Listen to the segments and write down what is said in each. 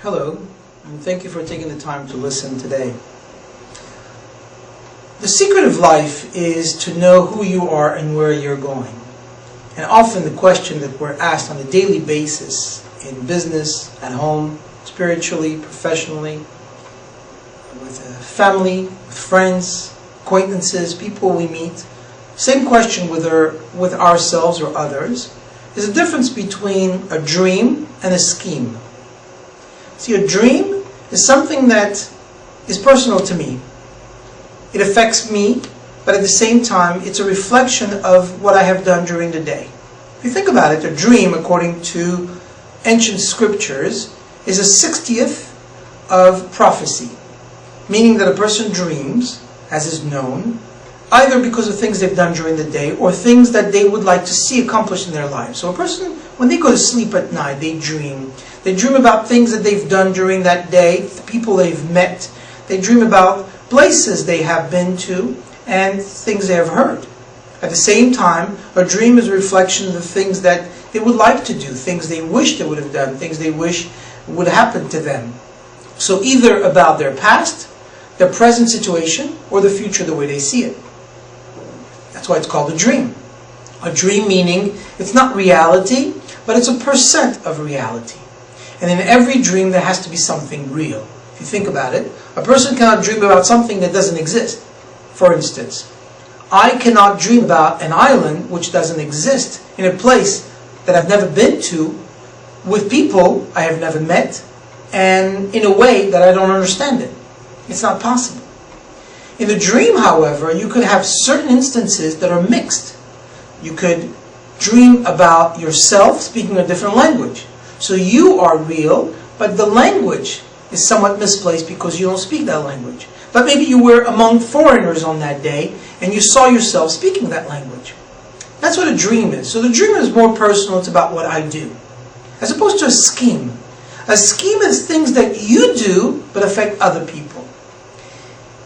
Hello, and thank you for taking the time to listen today. The secret of life is to know who you are and where you're going. And often the question that we're asked on a daily basis in business, at home, spiritually, professionally, with family, with friends, acquaintances, people we meet, same question with ourselves or others, is the difference between a dream and a scheme. See, a dream is something that is personal to me. It affects me, but at the same time, it's a reflection of what I have done during the day. If you think about it, a dream, according to ancient scriptures, is a 60th of prophecy, meaning that a person dreams, as is known, either because of things they've done during the day or things that they would like to see accomplished in their lives. So a person, when they go to sleep at night, they dream. They dream about things that they've done during that day, the people they've met. They dream about places they have been to and things they have heard. At the same time, a dream is a reflection of the things that they would like to do, things they wish they would have done, things they wish would happen to them. So either about their past, their present situation, or the future the way they see it. That's why it's called a dream. A dream meaning it's not reality, but it's a percent of reality. And in every dream there has to be something real. If you think about it, a person cannot dream about something that doesn't exist. For instance, I cannot dream about an island which doesn't exist, in a place that I've never been to, with people I have never met, and in a way that I don't understand it. It's not possible. In the dream, however, you could have certain instances that are mixed. You could dream about yourself speaking a different language. So you are real, but the language is somewhat misplaced because you don't speak that language. But maybe you were among foreigners on that day and you saw yourself speaking that language. That's what a dream is. So the dream is more personal. It's about what I do, as opposed to a scheme. A scheme is things that you do but affect other people.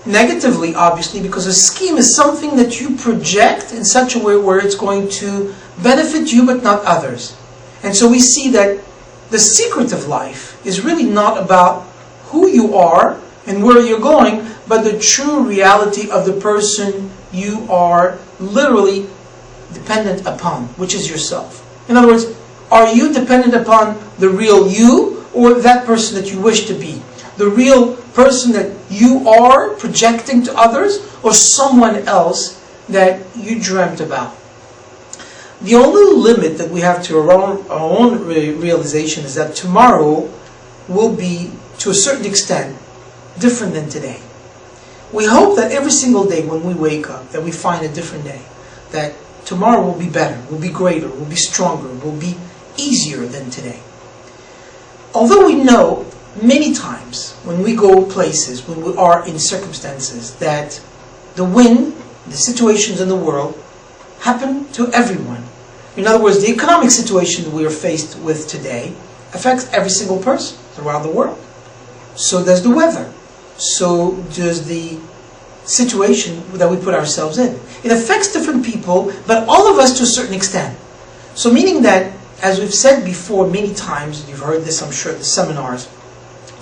Negatively, obviously, because a scheme is something that you project in such a way where it's going to benefit you but not others. And so we see that the secret of life is really not about who you are and where you're going, but the true reality of the person you are literally dependent upon, which is yourself. In other words, are you dependent upon the real you or that person that you wish to be? The real person that you are projecting to others, or someone else that you dreamt about? The only limit that we have to our own realization is that tomorrow will be, to a certain extent, different than today. We hope that every single day when we wake up, that we find a different day, that tomorrow will be better, will be greater, will be stronger, will be easier than today. Although we know many times when we go places, when we are in circumstances, that the wind, the situations in the world happen to everyone. In other words, the economic situation we are faced with today affects every single person around the world. So does the weather. So does the situation that we put ourselves in. It affects different people, but all of us to a certain extent. So meaning that, as we've said before many times, you've heard this I'm sure at the seminars,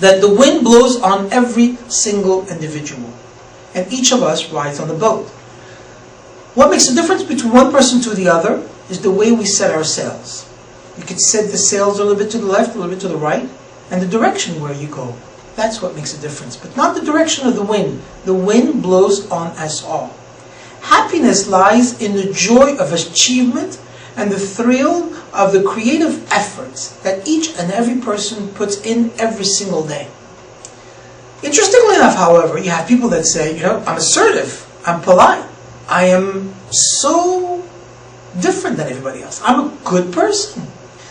that the wind blows on every single individual. And each of us rides on the boat. What makes the difference between one person to the other is the way we set our sails. You could set the sails a little bit to the left, a little bit to the right, and the direction where you go. That's what makes a difference, but not the direction of the wind. The wind blows on us all. Happiness lies in the joy of achievement and the thrill of the creative efforts that each and every person puts in every single day. Interestingly enough, however, you have people that say, I'm assertive, I'm polite, I am so different than everybody else. I'm a good person.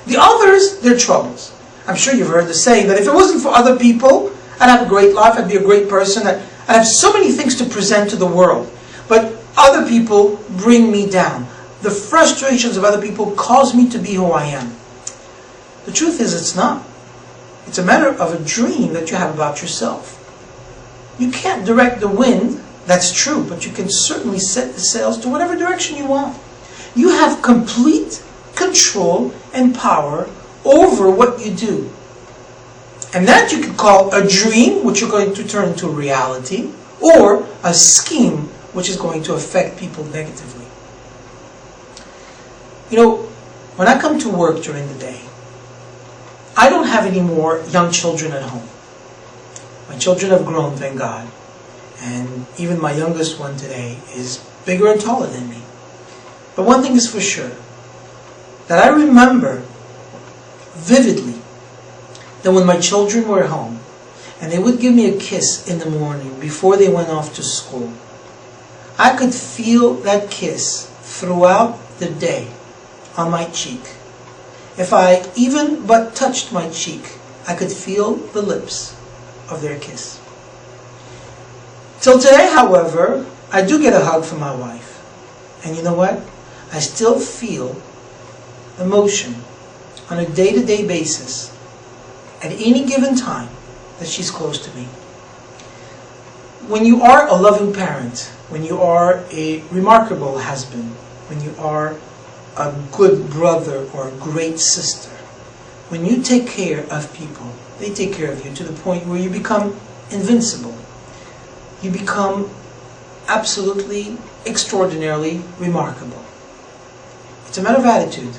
The others, their troubles. I'm sure you've heard the saying that if it wasn't for other people, I'd have a great life, I'd be a great person, I'd have so many things to present to the world. But other people bring me down. The frustrations of other people cause me to be who I am. The truth is, it's not. It's a matter of a dream that you have about yourself. You can't direct the wind, that's true, but you can certainly set the sails to whatever direction you want. You have complete control and power over what you do. And that you could call a dream, which you're going to turn into reality, or a scheme, which is going to affect people negatively. You know, when I come to work during the day, I don't have any more young children at home. My children have grown, thank God. And even my youngest one today is bigger and taller than me. But one thing is for sure, that I remember vividly that when my children were home, and they would give me a kiss in the morning before they went off to school, I could feel that kiss throughout the day on my cheek. If I even but touched my cheek, I could feel the lips of their kiss. Till today, however, I do get a hug from my wife. And you know what? I still feel emotion on a day-to-day basis at any given time that she's close to me. When you are a loving parent, when you are a remarkable husband, when you are a good brother or a great sister, when you take care of people, they take care of you to the point where you become invincible. You become absolutely, extraordinarily remarkable. It's a matter of attitude.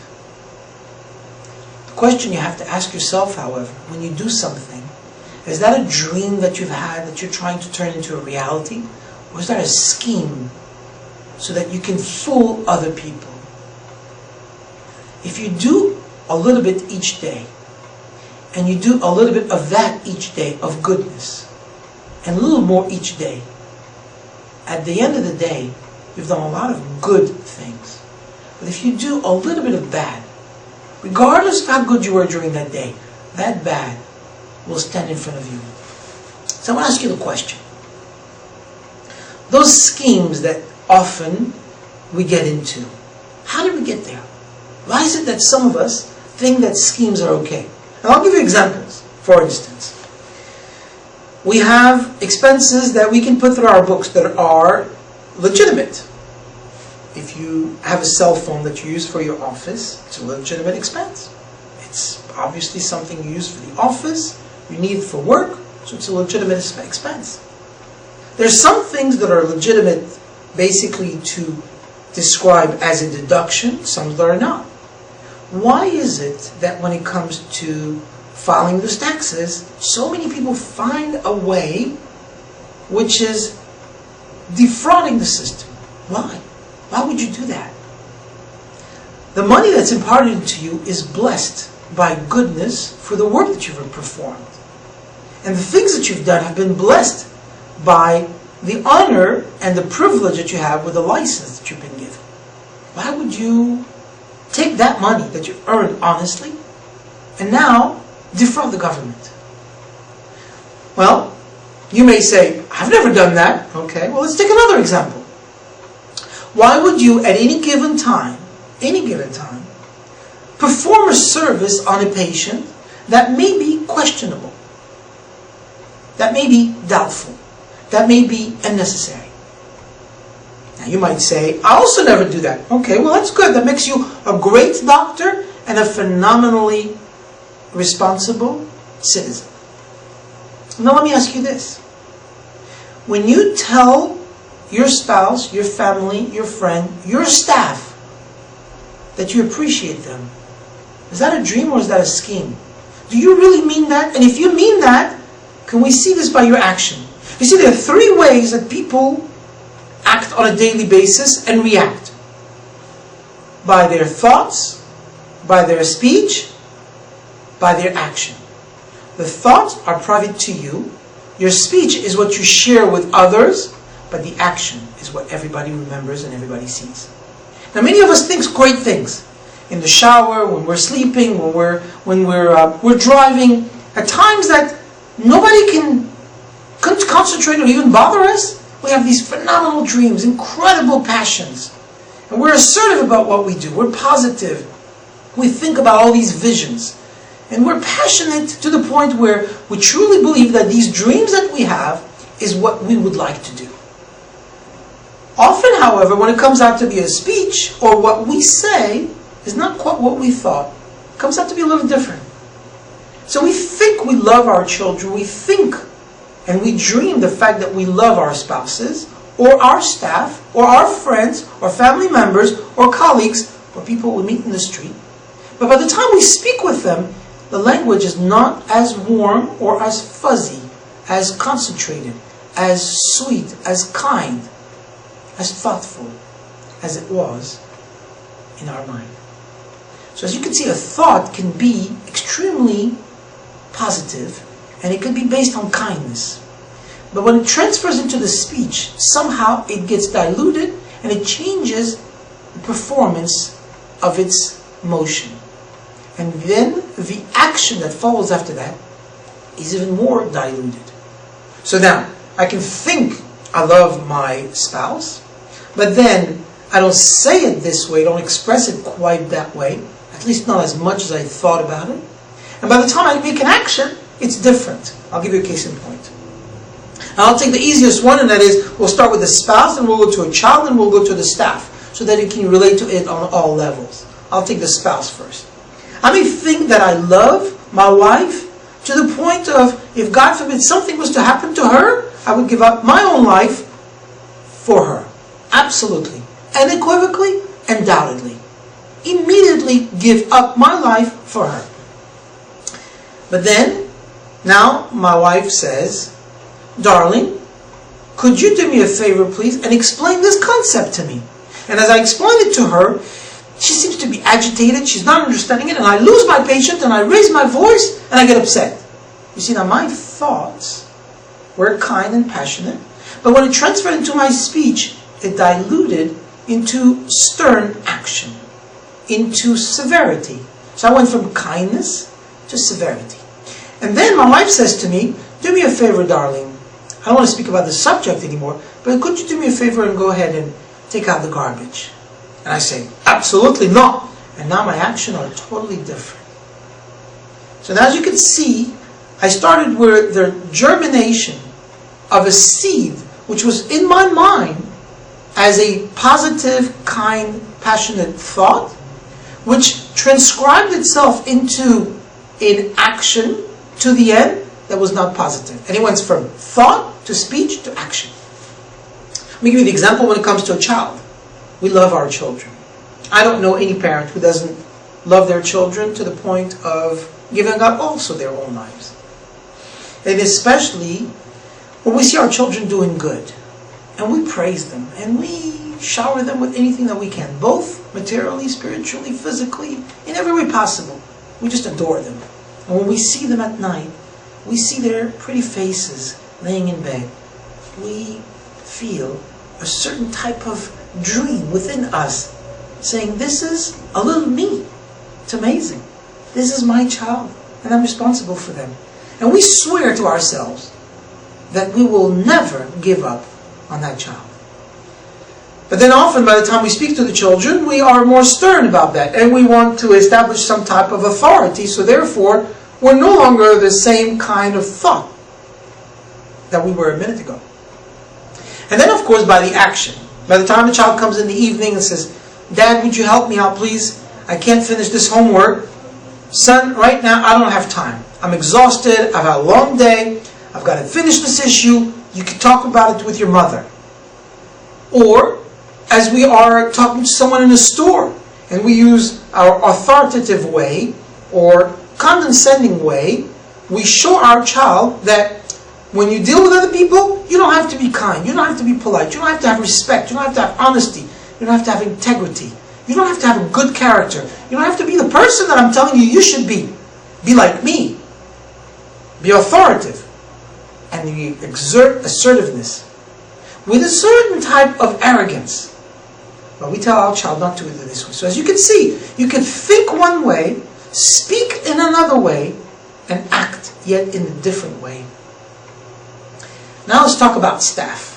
The question you have to ask yourself, however, when you do something, is that a dream that you've had that you're trying to turn into a reality? Or is that a scheme so that you can fool other people? If you do a little bit each day, and you do a little bit of that each day, of goodness, and a little more each day, at the end of the day, you've done a lot of good things. But if you do a little bit of bad, regardless of how good you were during that day, that bad will stand in front of you. So I want to ask you the question. Those schemes that often we get into, how did we get there? Why is it that some of us think that schemes are okay? And I'll give you examples. For instance, we have expenses that we can put through our books that are legitimate. If you have a cell phone that you use for your office, it's a legitimate expense. It's obviously something you use for the office, you need it for work, so it's a legitimate expense. There's some things that are legitimate basically to describe as a deduction, some that are not. Why is it that when it comes to filing those taxes, so many people find a way which is defrauding the system? Why? Why would you do that? The money that's imparted to you is blessed by goodness for the work that you've performed. And the things that you've done have been blessed by the honor and the privilege that you have with the license that you've been given. Why would you take that money that you earned honestly and now defraud the government? Well, you may say, I've never done that. Okay, well, let's take another example. Why would you at any given time, perform a service on a patient that may be questionable, that may be doubtful, that may be unnecessary? Now you might say, I also never do that. Okay, well that's good. That makes you a great doctor and a phenomenally responsible citizen. Now let me ask you this. When you tell your spouse, your family, your friend, your staff that you appreciate them, is that a dream or is that a scheme? Do you really mean that? And if you mean that, can we see this by your action? You see, there are three ways that people act on a daily basis and react. By their thoughts, by their speech, by their action. The thoughts are private to you. Your speech is what you share with others, but the action is what everybody remembers and everybody sees. Now, many of us think great things in the shower, when we're sleeping, when we're driving. At times that nobody can concentrate or even bother us, we have these phenomenal dreams, incredible passions, and we're assertive about what we do. We're positive. We think about all these visions. And we're passionate to the point where we truly believe that these dreams that we have is what we would like to do. Often, however, when it comes out to be a speech, or what we say is not quite what we thought. It comes out to be a little different. So we think we love our children, we think and we dream the fact that we love our spouses, or our staff, or our friends, or family members, or colleagues, or people we meet in the street. But by the time we speak with them, the language is not as warm or as fuzzy, as concentrated, as sweet, as kind, as thoughtful as it was in our mind. So as you can see, a thought can be extremely positive, and it can be based on kindness. But when it transfers into the speech, somehow it gets diluted and it changes the performance of its motion. And then the action that follows after that is even more diluted. So now, I can think I love my spouse, but then I don't say it this way, don't express it quite that way, at least not as much as I thought about it. And by the time I make an action, it's different. I'll give you a case in point. And I'll take the easiest one, and that is, we'll start with the spouse, and we'll go to a child, and we'll go to the staff, so that you can relate to it on all levels. I'll take the spouse first. I may think that I love my wife to the point of, if God forbid something was to happen to her, I would give up my own life for her. Absolutely. Unequivocally, undoubtedly. Immediately give up my life for her. But then, now my wife says, darling, could you do me a favor, please, and explain this concept to me? And as I explain it to her, she seems to be agitated, she's not understanding it, and I lose my patience, and I raise my voice, and I get upset. You see, now my thoughts were kind and passionate, but when it transferred into my speech, it diluted into stern action, into severity. So I went from kindness to severity. And then my wife says to me, do me a favor, darling. I don't want to speak about the subject anymore, but could you do me a favor and go ahead and take out the garbage? And I say, absolutely not. And now my actions are totally different. So now as you can see, I started with the germination of a seed which was in my mind as a positive, kind, passionate thought, which transcribed itself into an action to the end that was not positive. And it went from thought to speech to action. Let me give you the example when it comes to a child. We love our children. I don't know any parent who doesn't love their children to the point of giving up also their own lives. And especially when we see our children doing good, and we praise them, and we shower them with anything that we can, both materially, spiritually, physically, in every way possible. We just adore them. And when we see them at night, we see their pretty faces laying in bed. We feel a certain type of dream within us saying, this is a little me. It's amazing. This is my child, and I'm responsible for them. And we swear to ourselves that we will never give up on that child. But then often by the time we speak to the children, we are more stern about that, and we want to establish some type of authority, so therefore we're no longer the same kind of thought that we were a minute ago. And then of course by the action. By the time the child comes in the evening and says, Dad, would you help me out please? I can't finish this homework. Son, right now I don't have time. I'm exhausted, I've had a long day, I've got to finish this issue. You can talk about it with your mother. Or as we are talking to someone in a store and we use our authoritative way or condescending way, we show our child that when you deal with other people, you don't have to be kind, you don't have to be polite, you don't have to have respect, you don't have to have honesty, you don't have to have integrity, you don't have to have a good character, you don't have to be the person that I'm telling you you should be. Be like me. Be authoritative. And you exert assertiveness with a certain type of arrogance. But we tell our child not to do it this way. So as you can see, you can think one way, speak in another way, and act yet in a different way. Now let's talk about staff.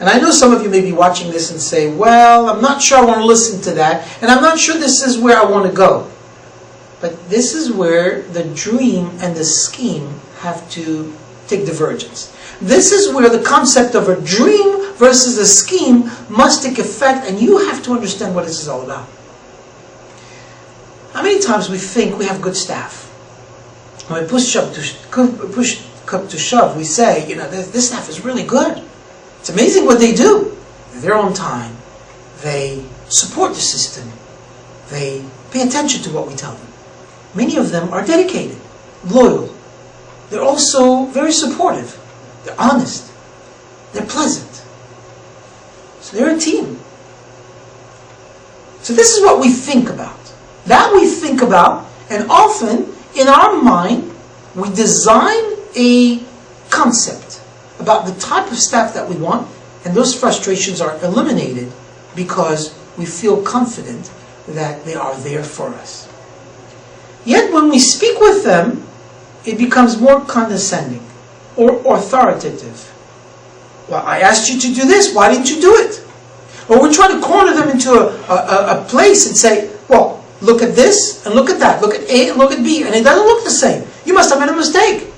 And I know some of you may be watching this and say, well, I'm not sure I want to listen to that, and I'm not sure this is where I want to go. But this is where the dream and the scheme have to take divergence. This is where the concept of a dream versus a scheme must take effect, and you have to understand what this is all about. How many times we think we have good staff? when we push come to shove, we say, this staff is really good. It's amazing what they do. They're on time. They support the system. They pay attention to what we tell them. Many of them are dedicated, loyal. They're also very supportive. They're honest. They're pleasant. So they're a team. So this is what we think about. That we think about, and often in our mind, we design a concept about the type of staff that we want, and those frustrations are eliminated because we feel confident that they are there for us. Yet when we speak with them, it becomes more condescending or authoritative. Well, I asked you to do this, why didn't you do it? Or we're trying to corner them into a place and say, well, look at this and look at that. Look at A and look at B, and it doesn't look the same. You must have made a mistake.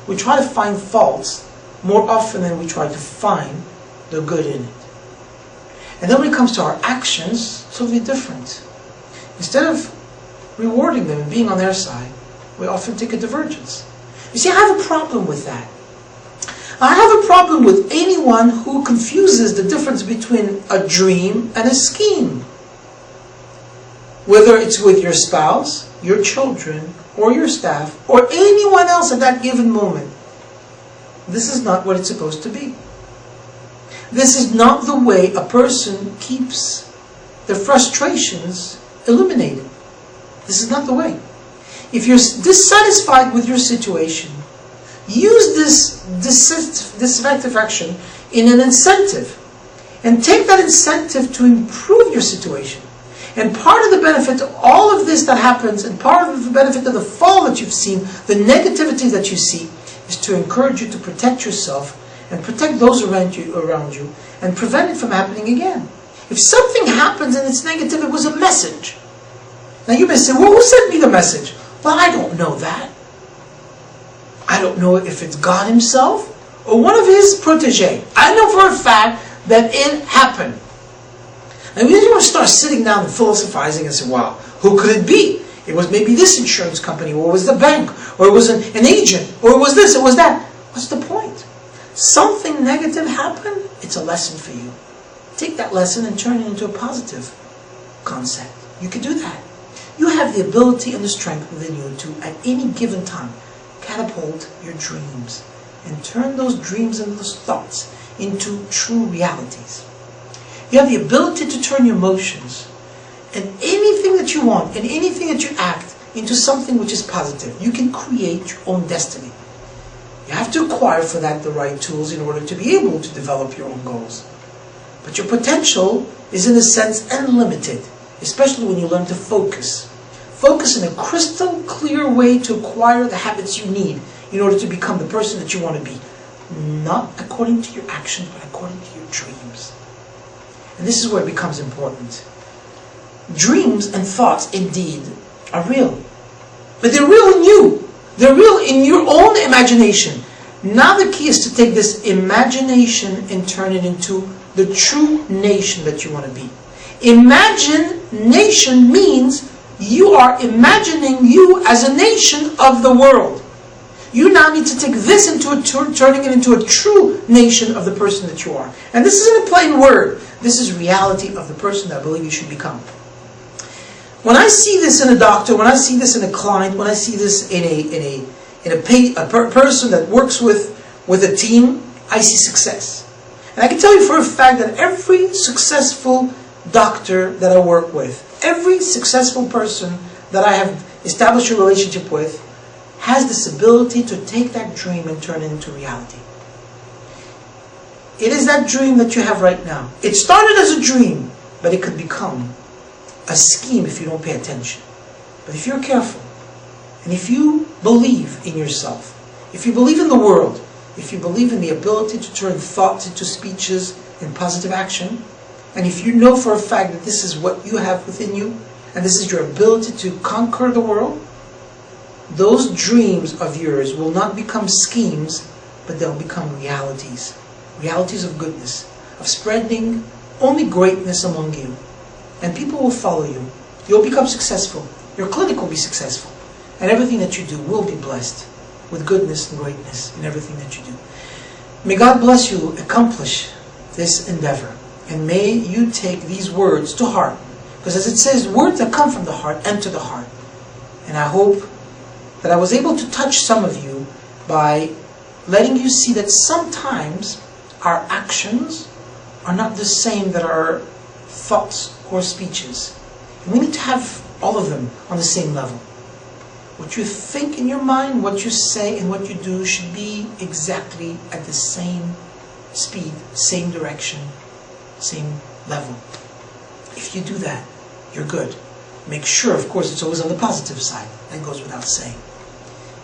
We try to find faults more often than we try to find the good in it. And then when it comes to our actions, it's totally different. Instead of rewarding them and being on their side, we often take a divergence. You see, I have a problem with that. I have a problem with anyone who confuses the difference between a dream and a scheme. Whether it's with your spouse, your children, or your staff, or anyone else at that given moment. This is not what it's supposed to be. This is not the way a person keeps their frustrations eliminated. This is not the way. If you're dissatisfied with your situation, use this dissatisfaction in an incentive. And take that incentive to improve your situation. And part of the benefit of all of this that happens, and part of the benefit of the fall that you've seen, the negativity that you see, is to encourage you to protect yourself and protect those around you and prevent it from happening again. If something happens and it's negative, it was a message. Now you may say, well, who sent me the message? Well, I don't know that. I don't know if it's God himself or one of his protege. I know for a fact that it happened. And we don't start sitting down and philosophizing and say, wow, who could it be? It was maybe this insurance company, or it was the bank, or it was an agent, or it was this, it was that. What's the point? Something negative happened, it's a lesson for you. Take that lesson and turn it into a positive concept. You can do that. You have the ability and the strength within you to, at any given time, catapult your dreams and turn those dreams and those thoughts into true realities. You have the ability to turn your emotions and anything that you want and anything that you act into something which is positive. You can create your own destiny. You have to acquire for that the right tools in order to be able to develop your own goals. But your potential is in a sense unlimited, especially when you learn to focus. Focus in a crystal clear way to acquire the habits you need in order to become the person that you want to be. Not according to your actions, but according to your dreams. And this is where it becomes important. Dreams and thoughts, indeed, are real. But they're real in you. They're real in your own imagination. Now the key is to take this imagination and turn it into the true nation that you want to be. Imagination means you are imagining you as a nation of the world. You now need to take this turning it into a true nation of the person that you are. And this isn't a plain word. This is reality of the person that I believe you should become. When I see this in a doctor, when I see this in a client, when I see this in a person that works with a team, I see success. And I can tell you for a fact that every successful doctor that I work with, every successful person that I have established a relationship with, has this ability to take that dream and turn it into reality. It is that dream that you have right now. It started as a dream, but it could become a scheme if you don't pay attention. But if you're careful, and if you believe in yourself, if you believe in the world, if you believe in the ability to turn thoughts into speeches and positive action, and if you know for a fact that this is what you have within you, and this is your ability to conquer the world, those dreams of yours will not become schemes, but they'll become realities. Realities of goodness, of spreading only greatness among you. And people will follow you. You'll become successful. Your clinic will be successful. and everything that you do will be blessed with goodness and greatness in everything that you do. May God bless you accomplish this endeavor, and may you take these words to heart, because as it says, words that come from the heart enter the heart. And I hope that I was able to touch some of you by letting you see that sometimes our actions are not the same that our thoughts or speeches. And we need to have all of them on the same level. What you think in your mind, what you say, and what you do should be exactly at the same speed, same direction, same level. If you do that, you're good. Make sure, of course, it's always on the positive side. That goes without saying.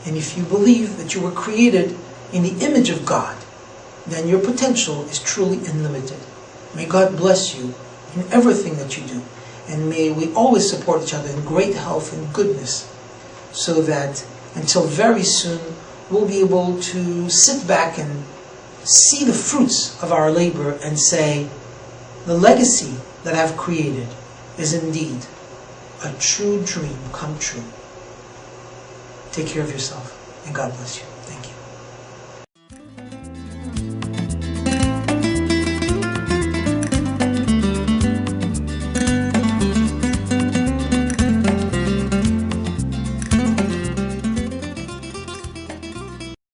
And if you believe that you were created in the image of God, then your potential is truly unlimited. May God bless you in everything that you do. And may we always support each other in great health and goodness, so that until very soon we'll be able to sit back and see the fruits of our labor and say, the legacy that I've created is indeed a true dream come true. Take care of yourself, and God bless you.